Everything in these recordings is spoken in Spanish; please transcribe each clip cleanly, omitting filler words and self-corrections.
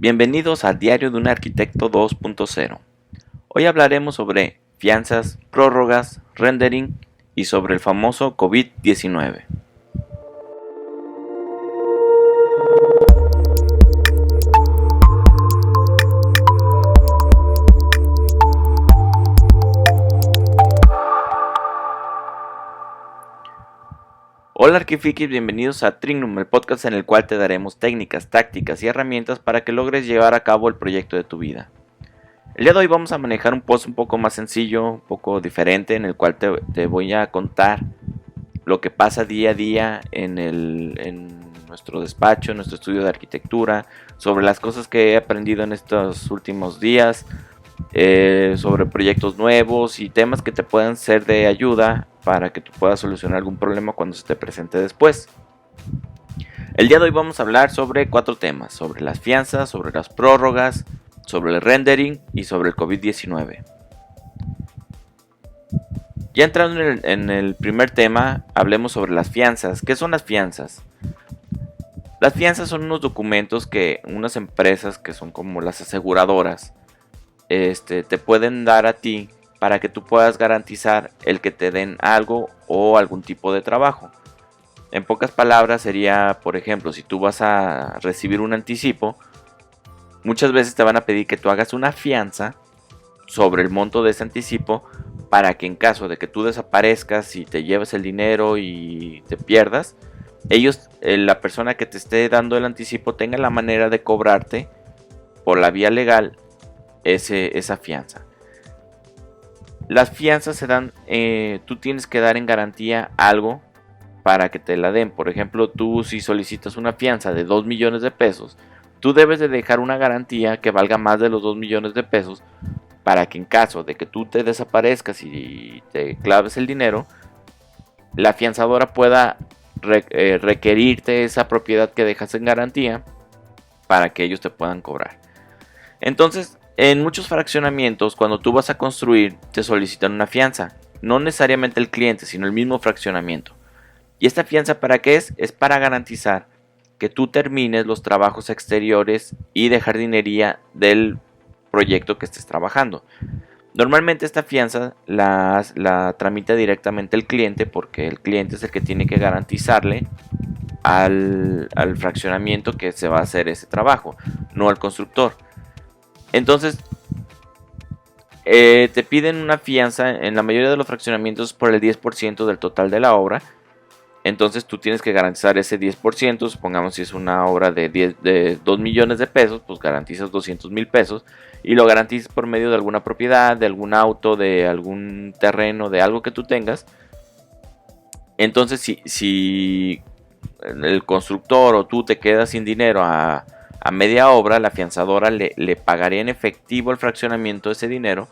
Bienvenidos a Diario de un Arquitecto 2.0. Hoy hablaremos sobre fianzas, prórrogas, rendering y sobre el famoso COVID-19. Hola Arquifikis, bienvenidos a Trignum, el podcast en el cual te daremos técnicas, tácticas y herramientas para que logres llevar a cabo el proyecto de tu vida. El día de hoy vamos a manejar un post un poco más sencillo, un poco diferente, en el cual te voy a contar lo que pasa día a día en nuestro despacho, en nuestro estudio de arquitectura, sobre las cosas que he aprendido en estos últimos días, sobre proyectos nuevos y temas que te puedan ser de ayuda para que tú puedas solucionar algún problema cuando se te presente después. El día de hoy vamos a hablar sobre 4 temas: sobre las fianzas, sobre las prórrogas, sobre el rendering y sobre el COVID-19. Ya entrando en el primer tema, hablemos sobre las fianzas. ¿Qué son las fianzas? Las fianzas son unos documentos que unas empresas que son como las aseguradoras te pueden dar a ti para que tú puedas garantizar el que te den algo o algún tipo de trabajo. En pocas palabras sería, por ejemplo, si tú vas a recibir un anticipo, muchas veces te van a pedir que tú hagas una fianza sobre el monto de ese anticipo para que en caso de que tú desaparezcas y te lleves el dinero y te pierdas, la persona que te esté dando el anticipo tenga la manera de cobrarte por la vía legal esa fianza. Las fianzas se dan, tú tienes que dar en garantía algo para que te la den. Por ejemplo, tú si solicitas una fianza de 2 millones de pesos, tú debes de dejar una garantía que valga más de los 2 millones de pesos para que en caso de que tú te desaparezcas y te claves el dinero, la fianzadora pueda requerirte esa propiedad que dejas en garantía para que ellos te puedan cobrar. Entonces, en muchos fraccionamientos, cuando tú vas a construir, te solicitan una fianza. No necesariamente el cliente, sino el mismo fraccionamiento. ¿Y esta fianza para qué es? Es para garantizar que tú termines los trabajos exteriores y de jardinería del proyecto que estés trabajando. Normalmente esta fianza la tramita directamente el cliente, porque el cliente es el que tiene que garantizarle al fraccionamiento que se va a hacer ese trabajo, no al constructor. Entonces, te piden una fianza en la mayoría de los fraccionamientos por el 10% del total de la obra. Entonces tú tienes que garantizar ese 10%, supongamos si es una obra de 2 millones de pesos, pues garantizas 200,000 pesos y lo garantizas por medio de alguna propiedad, de algún auto, de algún terreno, de algo que tú tengas. Entonces si el constructor o tú te quedas sin dinero a media obra, la fianzadora le pagaría en efectivo al fraccionamiento ese dinero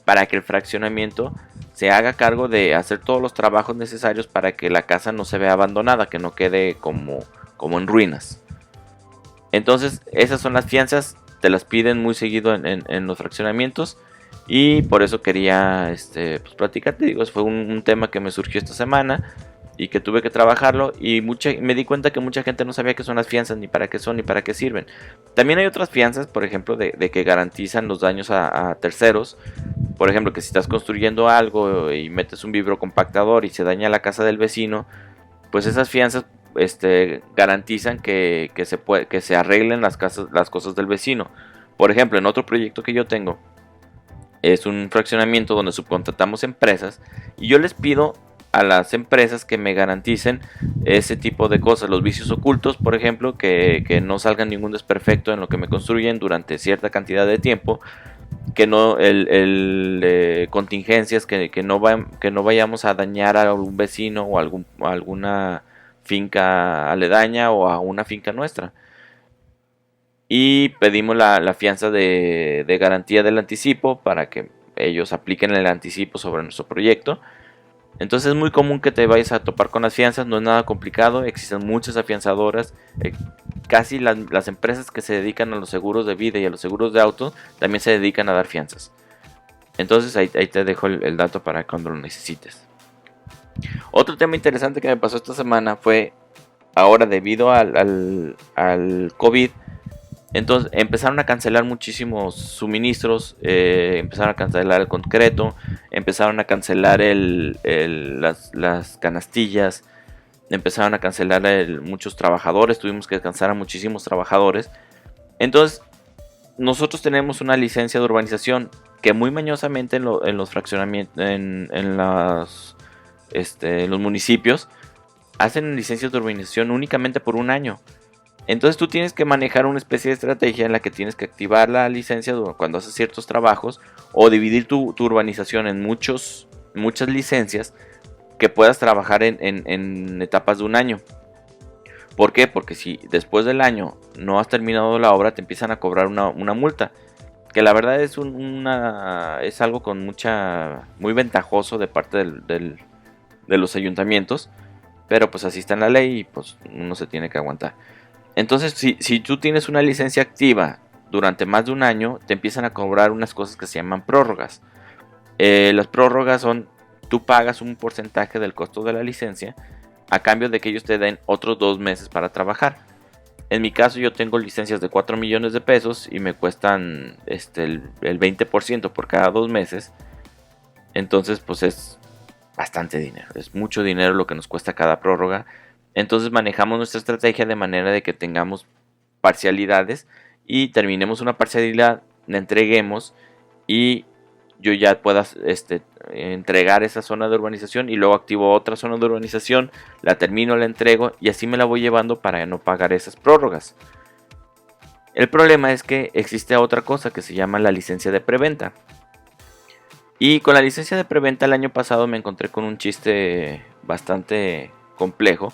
para que el fraccionamiento se haga cargo de hacer todos los trabajos necesarios para que la casa no se vea abandonada, que no quede como en ruinas. Entonces esas son las fianzas, te las piden muy seguido en los fraccionamientos y por eso quería pues, platicarte. Digo, fue un tema que me surgió esta semana y que tuve que trabajarlo y me di cuenta que mucha gente no sabía qué son las fianzas, ni para qué son, ni para qué sirven. También hay otras fianzas, por ejemplo, de que garantizan los daños a terceros. Por ejemplo, que si estás construyendo algo y metes un vibrocompactador y se daña la casa del vecino, pues esas fianzas garantizan que se arreglen las cosas del vecino. Por ejemplo, en otro proyecto que yo tengo, es un fraccionamiento donde subcontratamos empresas y yo les pido a las empresas que me garanticen ese tipo de cosas, los vicios ocultos, por ejemplo, que no salga ningún desperfecto en lo que me construyen durante cierta cantidad de tiempo, que no contingencias, que no vayamos a dañar a algún vecino o a alguna finca aledaña o a una finca nuestra. Y pedimos la fianza de garantía del anticipo para que ellos apliquen el anticipo sobre nuestro proyecto. Entonces es muy común que te vayas a topar con las fianzas, no es nada complicado, existen muchas afianzadoras, casi las empresas que se dedican a los seguros de vida y a los seguros de auto también se dedican a dar fianzas. Entonces ahí te dejo el dato para cuando lo necesites. Otro tema interesante que me pasó esta semana fue, ahora debido al COVID, Entonces empezaron a cancelar muchísimos suministros, empezaron a cancelar el concreto, empezaron a cancelar las canastillas, empezaron a cancelar muchos trabajadores, tuvimos que descansar a muchísimos trabajadores. Entonces nosotros tenemos una licencia de urbanización que muy mañosamente en los fraccionamientos, en los municipios, hacen licencias de urbanización únicamente por un año. Entonces tú tienes que manejar una especie de estrategia en la que tienes que activar la licencia cuando haces ciertos trabajos o dividir tu urbanización en muchas licencias que puedas trabajar en etapas de un año. ¿Por qué? Porque si después del año no has terminado la obra te empiezan a cobrar una multa. Que la verdad es algo con muy ventajoso de parte de los ayuntamientos. Pero pues así está en la ley y pues uno se tiene que aguantar. Entonces, si tú tienes una licencia activa durante más de un año, te empiezan a cobrar unas cosas que se llaman prórrogas. Las prórrogas son, tú pagas un porcentaje del costo de la licencia a cambio de que ellos te den otros 2 meses para trabajar. En mi caso yo tengo licencias de 4 millones de pesos y me cuestan el 20% por cada 2 meses. Entonces pues es bastante dinero, es mucho dinero lo que nos cuesta cada prórroga. Entonces manejamos nuestra estrategia de manera de que tengamos parcialidades y terminemos una parcialidad, la entreguemos y yo ya pueda entregar esa zona de urbanización y luego activo otra zona de urbanización, la termino, la entrego y así me la voy llevando para no pagar esas prórrogas. El problema es que existe otra cosa que se llama la licencia de preventa. Y con la licencia de preventa el año pasado me encontré con un chiste bastante complejo.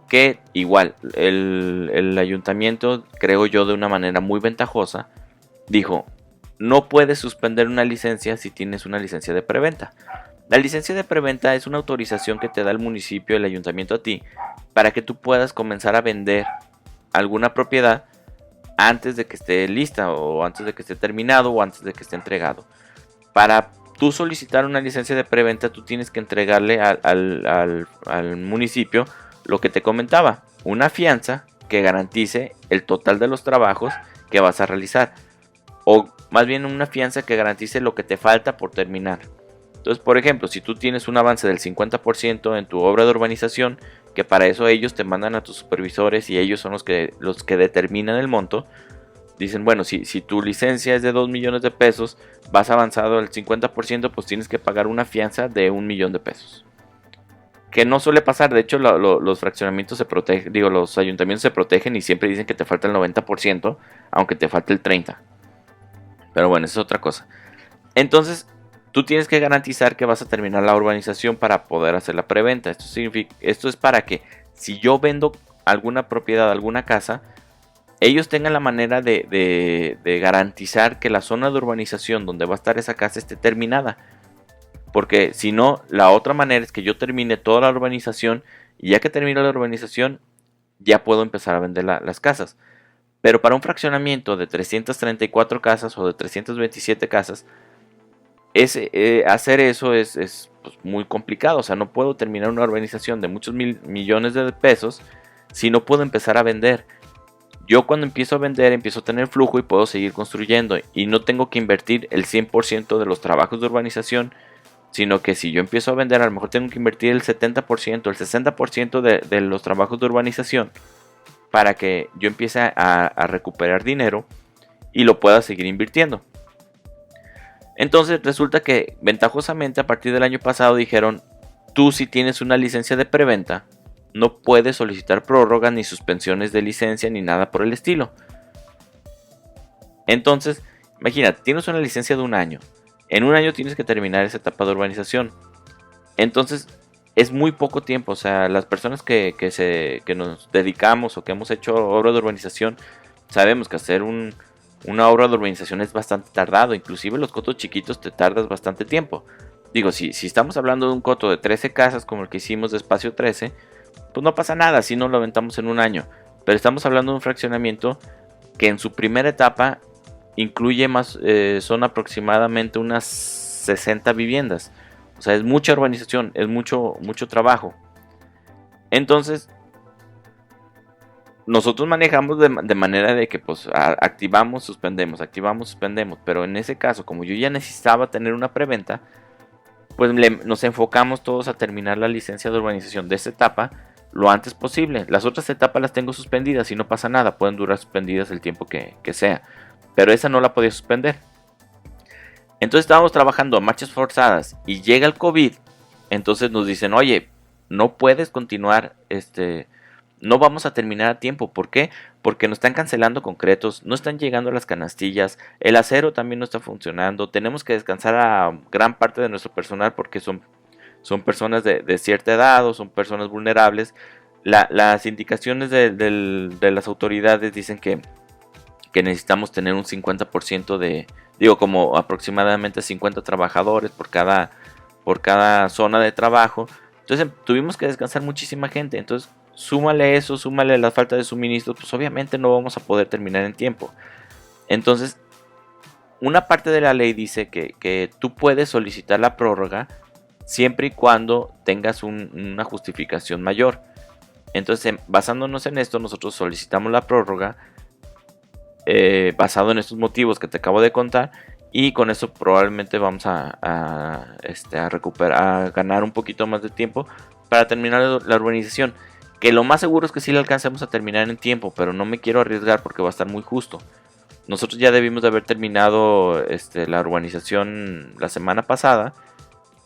Que igual, el ayuntamiento, creo yo de una manera muy ventajosa, dijo, no puedes suspender una licencia si tienes una licencia de preventa. La licencia de preventa es una autorización que te da el municipio, el ayuntamiento a ti, para que tú puedas comenzar a vender alguna propiedad antes de que esté lista, o antes de que esté terminado, o antes de que esté entregado. Para tú solicitar una licencia de preventa, tú tienes que entregarle al municipio lo que te comentaba, una fianza que garantice el total de los trabajos que vas a realizar, o más bien una fianza que garantice lo que te falta por terminar. Entonces, por ejemplo, si tú tienes un avance del 50% en tu obra de urbanización, que para eso ellos te mandan a tus supervisores y ellos son los que determinan el monto, dicen, bueno, si tu licencia es de 2 millones de pesos, vas avanzado al 50%, pues tienes que pagar una fianza de 1 millón de pesos. Que no suele pasar, de hecho los fraccionamientos se protegen, los ayuntamientos se protegen y siempre dicen que te falta el 90%, aunque te falte el 30%. Pero bueno, eso es otra cosa. Entonces, tú tienes que garantizar que vas a terminar la urbanización para poder hacer la preventa. Esto es para que si yo vendo alguna propiedad, alguna casa, ellos tengan la manera de garantizar que la zona de urbanización donde va a estar esa casa esté terminada. Porque si no, la otra manera es que yo termine toda la urbanización y ya que termine la urbanización, ya puedo empezar a vender las casas. Pero para un fraccionamiento de 334 casas o de 327 casas, hacer eso es pues, muy complicado. O sea, no puedo terminar una urbanización de muchos millones de pesos si no puedo empezar a vender. Yo cuando empiezo a vender, empiezo a tener flujo y puedo seguir construyendo. Y no tengo que invertir el 100% de los trabajos de urbanización, sino que si yo empiezo a vender, a lo mejor tengo que invertir el 70%, el 60% de los trabajos de urbanización para que yo empiece a recuperar dinero y lo pueda seguir invirtiendo. Entonces resulta que ventajosamente a partir del año pasado dijeron, tú si tienes una licencia de preventa, no puedes solicitar prórrogas ni suspensiones de licencia ni nada por el estilo. Entonces, imagínate, tienes una licencia de un año. En un año tienes que terminar esa etapa de urbanización. Entonces es muy poco tiempo. O sea, las personas que nos dedicamos o que hemos hecho obra de urbanización, sabemos que hacer una obra de urbanización es bastante tardado. Inclusive los cotos chiquitos te tardas bastante tiempo. Digo, si estamos hablando de un coto de 13 casas como el que hicimos de espacio 13, pues no pasa nada si no lo aventamos en un año. Pero estamos hablando de un fraccionamiento que en su primera etapa incluye son aproximadamente unas 60 viviendas. O sea, es mucha urbanización, es mucho trabajo. Entonces, nosotros manejamos de manera de que pues activamos, suspendemos, pero en ese caso, como yo ya necesitaba tener una preventa, pues nos enfocamos todos a terminar la licencia de urbanización de esta etapa lo antes posible. Las otras etapas las tengo suspendidas y no pasa nada, pueden durar suspendidas el tiempo que sea, pero esa no la podía suspender. Entonces estábamos trabajando a marchas forzadas y llega el COVID, entonces nos dicen, oye, no puedes continuar, no vamos a terminar a tiempo. ¿Por qué? Porque nos están cancelando concretos, no están llegando las canastillas, el acero también no está funcionando, tenemos que descansar a gran parte de nuestro personal porque son personas de cierta edad o son personas vulnerables. Las indicaciones de las autoridades dicen que necesitamos tener un 50% como aproximadamente 50 trabajadores por cada zona de trabajo. Entonces tuvimos que descansar muchísima gente. Entonces súmale eso, súmale la falta de suministros, pues obviamente no vamos a poder terminar en tiempo. Entonces, una parte de la ley dice que tú puedes solicitar la prórroga siempre y cuando tengas una justificación mayor. Entonces, basándonos en esto, nosotros solicitamos la prórroga basado en estos motivos que te acabo de contar, y con eso probablemente vamos a recuperar, a ganar un poquito más de tiempo para terminar la urbanización, que lo más seguro es que sí la alcancemos a terminar en tiempo, pero no me quiero arriesgar porque va a estar muy justo. Nosotros ya debimos de haber terminado la urbanización la semana pasada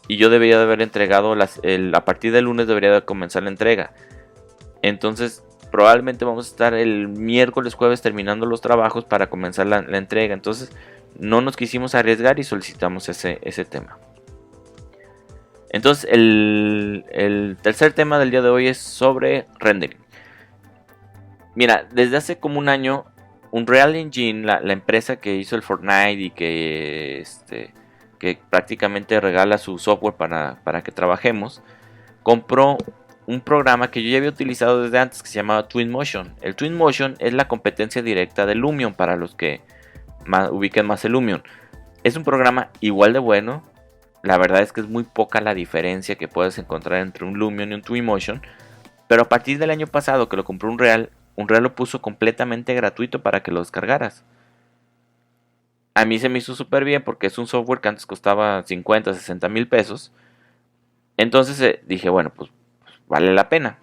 y yo debería de haber entregado a partir del lunes debería de comenzar la entrega. Entonces probablemente vamos a estar el miércoles, jueves terminando los trabajos para comenzar la entrega. Entonces no nos quisimos arriesgar y solicitamos ese tema. Entonces el tercer tema del día de hoy es sobre rendering. Mira, desde hace como un año Unreal Engine, la empresa que hizo el Fortnite y que prácticamente regala su software para que trabajemos, compró un programa que yo ya había utilizado desde antes que se llamaba Twinmotion. El Twinmotion es la competencia directa de Lumion para los que ubiquen más el Lumion. Es un programa igual de bueno. La verdad es que es muy poca la diferencia que puedes encontrar entre un Lumion y un Twinmotion. Pero a partir del año pasado que lo compró Unreal lo puso completamente gratuito para que lo descargaras. A mí se me hizo súper bien porque es un software que antes costaba 50, 60 mil pesos. Entonces dije, bueno, pues vale la pena.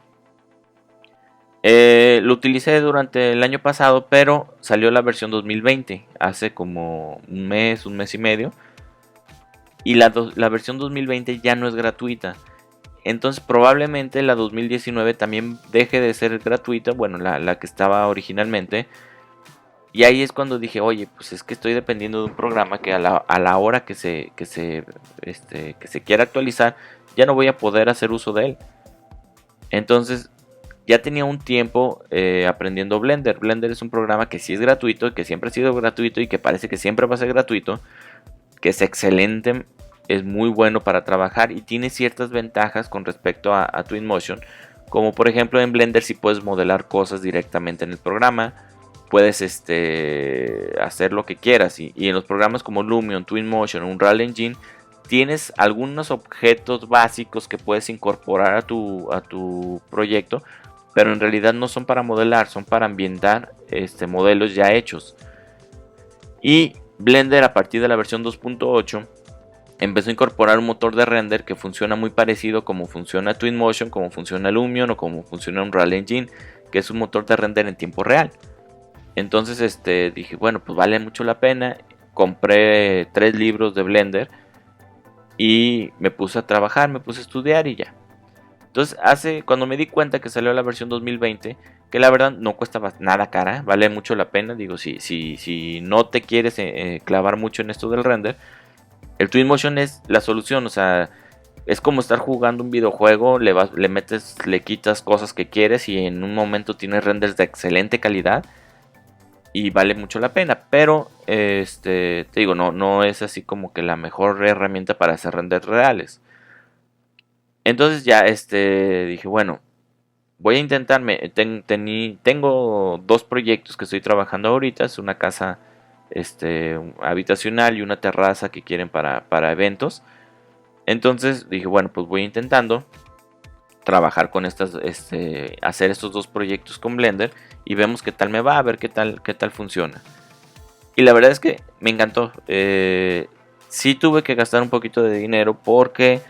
Lo utilicé durante el año pasado, pero salió la versión 2020, hace como un mes y medio. Y la versión 2020 ya no es gratuita. Entonces probablemente la 2019 también deje de ser gratuita, bueno, la que estaba originalmente. Y ahí es cuando dije, oye, pues es que estoy dependiendo de un programa que a la hora que se quiera actualizar, ya no voy a poder hacer uso de él. Entonces ya tenía un tiempo aprendiendo Blender. Blender es un programa que sí es gratuito, que siempre ha sido gratuito y que parece que siempre va a ser gratuito, que es excelente, es muy bueno para trabajar y tiene ciertas ventajas con respecto a Twinmotion, como por ejemplo en Blender si puedes modelar cosas directamente en el programa, puedes hacer lo que quieras, y en los programas como Lumion, Twinmotion, Unreal Engine tienes algunos objetos básicos que puedes incorporar a tu proyecto, pero en realidad no son para modelar, son para ambientar modelos ya hechos. Y Blender a partir de la versión 2.8 empezó a incorporar un motor de render que funciona muy parecido como funciona Twinmotion, como funciona Lumion o como funciona Unreal Engine, que es un motor de render en tiempo real. Entonces dije, bueno, pues vale mucho la pena. Compré 3 libros de Blender y me puse a trabajar, me puse a estudiar y ya. Entonces cuando me di cuenta que salió la versión 2020, que la verdad no cuesta nada cara, vale mucho la pena. Digo, si no te quieres clavar mucho en esto del render, el Twinmotion es la solución. O sea, es como estar jugando un videojuego, le metes, le quitas cosas que quieres y en un momento tienes renders de excelente calidad y vale mucho la pena. Pero te digo, no es así como que la mejor herramienta para hacer renders reales. Entonces ya dije, bueno, voy a intentarme. Tengo 2 proyectos que estoy trabajando ahorita. Es una casa habitacional y una terraza que quieren para eventos. Entonces dije, bueno, pues voy intentando. trabajar con hacer estos dos proyectos con Blender y vemos qué tal me va, a ver qué tal funciona. Y la verdad es que me encantó. Sí tuve que gastar un poquito de dinero porque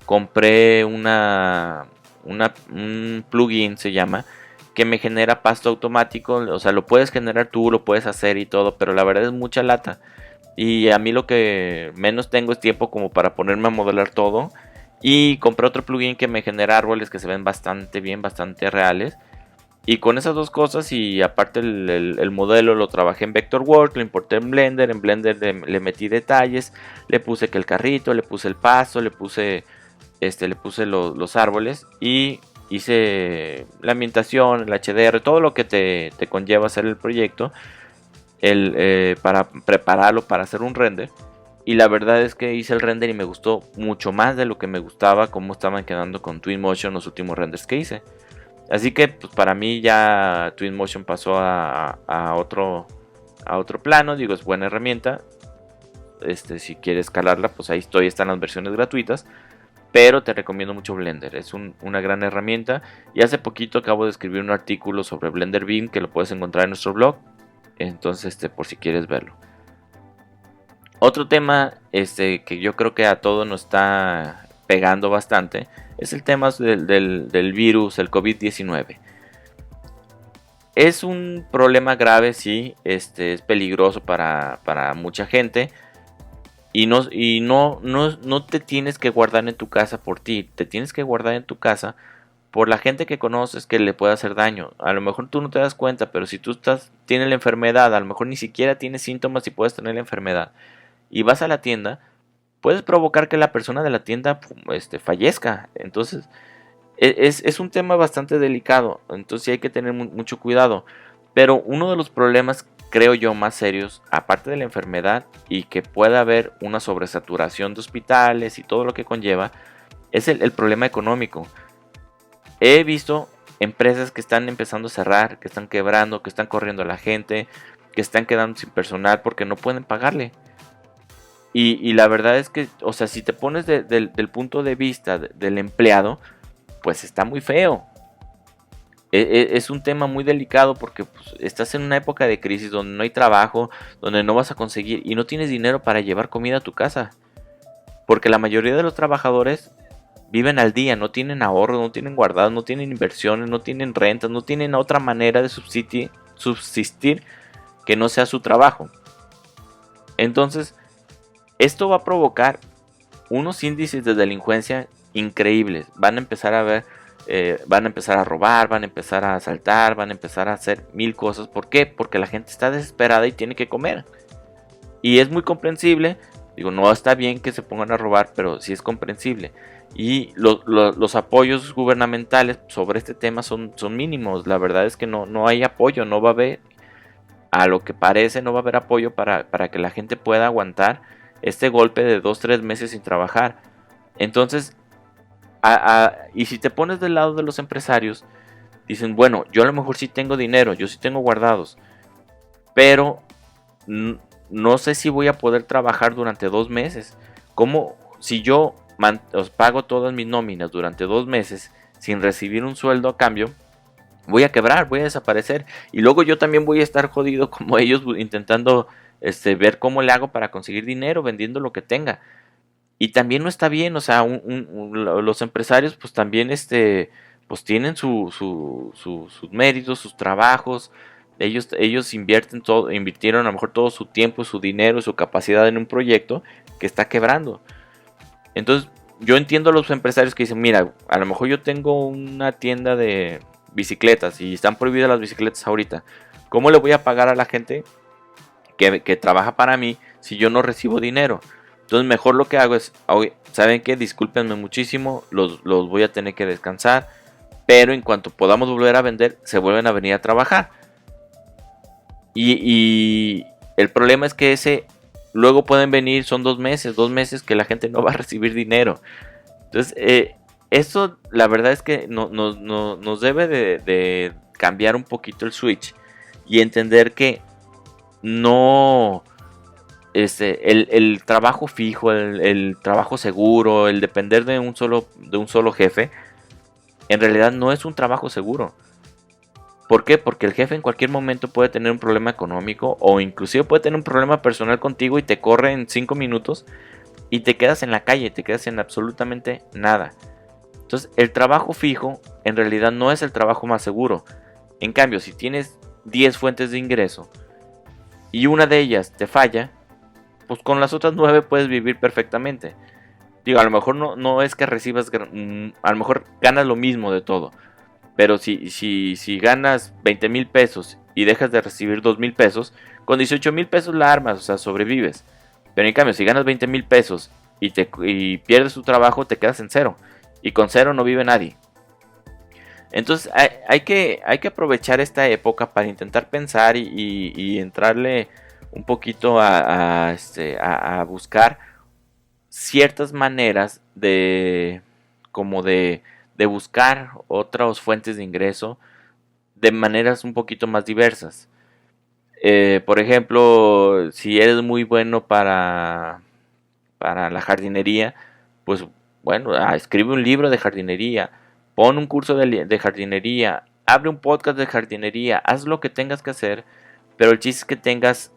compré un plugin, se llama, que me genera pasto automático. O sea, lo puedes generar tú, lo puedes hacer y todo, pero la verdad es mucha lata. Y a mí lo que menos tengo es tiempo como para ponerme a modelar todo. Y compré otro plugin que me genera árboles que se ven bastante bien, bastante reales. Y con esas dos cosas, y aparte el modelo lo trabajé en Vectorworks, lo importé en Blender le metí detalles, le puse que el carrito, le puse el pasto, le puse los árboles y hice la ambientación, el HDR, todo lo que te conlleva hacer el proyecto, para prepararlo para hacer un render. Y la verdad es que hice el render y me gustó mucho más de lo que me gustaba cómo estaban quedando con Twinmotion los últimos renders que hice. Así que pues para mí ya Twinmotion pasó a otro plano. Digo, es buena herramienta. Si quieres escalarla, pues ahí están las versiones gratuitas. Pero te recomiendo mucho Blender, es una gran herramienta. Y hace poquito acabo de escribir un artículo sobre Blender Beam que lo puedes encontrar en nuestro blog. Entonces, por si quieres verlo. Otro tema que yo creo que a todos nos está pegando bastante es el tema del virus, el COVID-19. Es un problema grave, sí, es peligroso para mucha gente. Y no te tienes que guardar en tu casa por ti, te tienes que guardar en tu casa por la gente que conoces que le puede hacer daño. A lo mejor tú no te das cuenta, pero si tú tienes la enfermedad, a lo mejor ni siquiera tienes síntomas y puedes tener la enfermedad, y vas a la tienda, puedes provocar que la persona de la tienda fallezca. Entonces es un tema bastante delicado, entonces sí hay que tener mucho cuidado. Pero uno de los problemas, creo yo, más serios, aparte de la enfermedad y que pueda haber una sobresaturación de hospitales y todo lo que conlleva, es el problema económico. He visto empresas que están empezando a cerrar, que están quebrando, que están corriendo a la gente, que están quedando sin personal porque no pueden pagarle. Y la verdad es que, o sea, si te pones del punto de vista del empleado, pues está muy feo. Es un tema muy delicado porque pues, estás en una época de crisis donde no hay trabajo, donde no vas a conseguir y no tienes dinero para llevar comida a tu casa. Porque la mayoría de los trabajadores viven al día, no tienen ahorros, no tienen guardados, no tienen inversiones, no tienen rentas, no tienen otra manera de subsistir que no sea su trabajo. Entonces, esto va a provocar unos índices de delincuencia increíbles. Van a empezar a ver, van a empezar a robar, van a empezar a asaltar, van a empezar a hacer mil cosas. ¿Por qué? Porque la gente está desesperada y tiene que comer. Y es muy comprensible. Digo, no está bien que se pongan a robar, pero sí es comprensible. Y los apoyos gubernamentales sobre este tema son mínimos. La verdad es que no hay apoyo, no va a haber, a lo que parece, no va a haber apoyo para que la gente pueda aguantar este golpe de 2-3 meses sin trabajar. Entonces, y si te pones del lado de los empresarios, dicen, bueno, yo a lo mejor sí tengo dinero, yo sí tengo guardados, pero no sé si voy a poder trabajar durante 2 meses. ¿Cómo? Si yo os pago todas mis nóminas durante 2 meses sin recibir un sueldo a cambio, voy a quebrar, voy a desaparecer. Y luego yo también voy a estar jodido como ellos, intentando ver cómo le hago para conseguir dinero vendiendo lo que tenga. Y también no está bien, o sea, los empresarios pues también pues tienen sus méritos, sus trabajos. Ellos invirtieron a lo mejor todo su tiempo, su dinero, su capacidad en un proyecto que está quebrando. Entonces yo entiendo a los empresarios que dicen, mira, a lo mejor yo tengo una tienda de bicicletas y están prohibidas las bicicletas ahorita. ¿Cómo le voy a pagar a la gente que trabaja para mí si yo no recibo dinero? Entonces mejor lo que hago es, ¿saben qué? Discúlpenme muchísimo, los voy a tener que descansar, pero en cuanto podamos volver a vender, se vuelven a venir a trabajar. Y el problema es que luego pueden venir, son 2 meses que la gente no va a recibir dinero. Entonces, eso la verdad es que nos debe de cambiar un poquito el switch y entender que no, el trabajo fijo, el trabajo seguro, el depender de un solo jefe, en realidad no es un trabajo seguro. ¿Por qué? Porque el jefe en cualquier momento puede tener un problema económico o inclusive puede tener un problema personal contigo y te corre en 5 minutos y te quedas en la calle, te quedas en absolutamente nada. Entonces, el trabajo fijo en realidad no es el trabajo más seguro. En cambio, si tienes 10 fuentes de ingreso y una de ellas te falla, pues con las otras 9 puedes vivir perfectamente. Digo, a lo mejor no es que recibas, a lo mejor ganas lo mismo de todo. Pero si ganas 20,000 pesos y dejas de recibir 2,000 pesos, con 18,000 pesos la armas, o sea, sobrevives. Pero en cambio, si ganas 20,000 pesos y pierdes tu trabajo, te quedas en cero. Y con cero no vive nadie. Entonces hay que aprovechar esta época para intentar pensar y entrarle un poquito a buscar ciertas maneras como de buscar otras fuentes de ingreso de maneras un poquito más diversas. Por ejemplo, si eres muy bueno para la jardinería, pues bueno, escribe un libro de jardinería, pon un curso de jardinería, abre un podcast de jardinería, haz lo que tengas que hacer, pero el chiste es que tengas,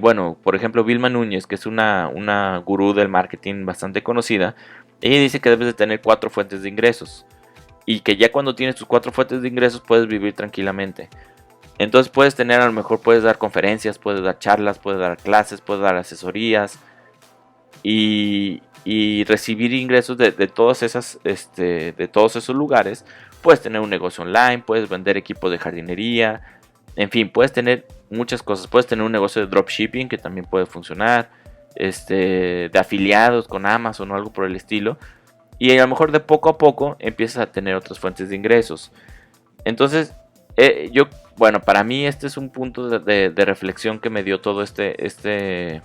bueno, por ejemplo, Vilma Núñez, que es una gurú del marketing bastante conocida, ella dice que debes de tener 4 fuentes de ingresos y que ya cuando tienes tus 4 fuentes de ingresos puedes vivir tranquilamente. Entonces puedes tener, a lo mejor puedes dar conferencias, puedes dar charlas, puedes dar clases, puedes dar asesorías y recibir ingresos de todas esas, de todos esos lugares. Puedes tener un negocio online, puedes vender equipos de jardinería, en fin, puedes tener muchas cosas. Puedes tener un negocio de dropshipping que también puede funcionar, de afiliados con Amazon o algo por el estilo. Y a lo mejor de poco a poco empiezas a tener otras fuentes de ingresos. Entonces, bueno, para mí este es un punto de reflexión que me dio todo este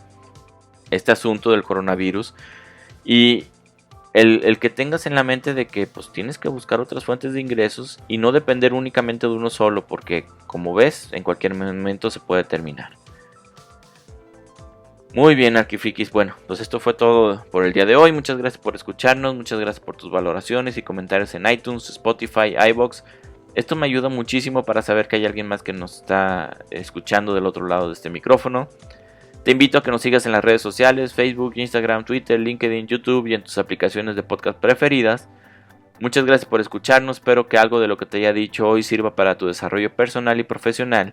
asunto del coronavirus. Y el que tengas en la mente de que pues tienes que buscar otras fuentes de ingresos y no depender únicamente de uno solo, porque como ves, en cualquier momento se puede terminar. Muy bien, Arquifrikis. Bueno, pues esto fue todo por el día de hoy. Muchas gracias por escucharnos, muchas gracias por tus valoraciones y comentarios en iTunes, Spotify, iVoox. Esto me ayuda muchísimo para saber que hay alguien más que nos está escuchando del otro lado de este micrófono. Te invito a que nos sigas en las redes sociales, Facebook, Instagram, Twitter, LinkedIn, YouTube y en tus aplicaciones de podcast preferidas. Muchas gracias por escucharnos, espero que algo de lo que te haya dicho hoy sirva para tu desarrollo personal y profesional.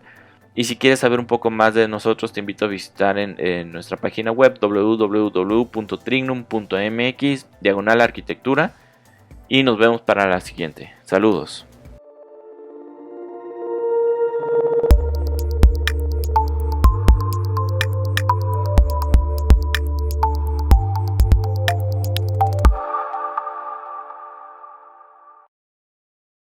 Y si quieres saber un poco más de nosotros, te invito a visitar en nuestra página web www.trignum.mx/arquitectura y nos vemos para la siguiente. Saludos.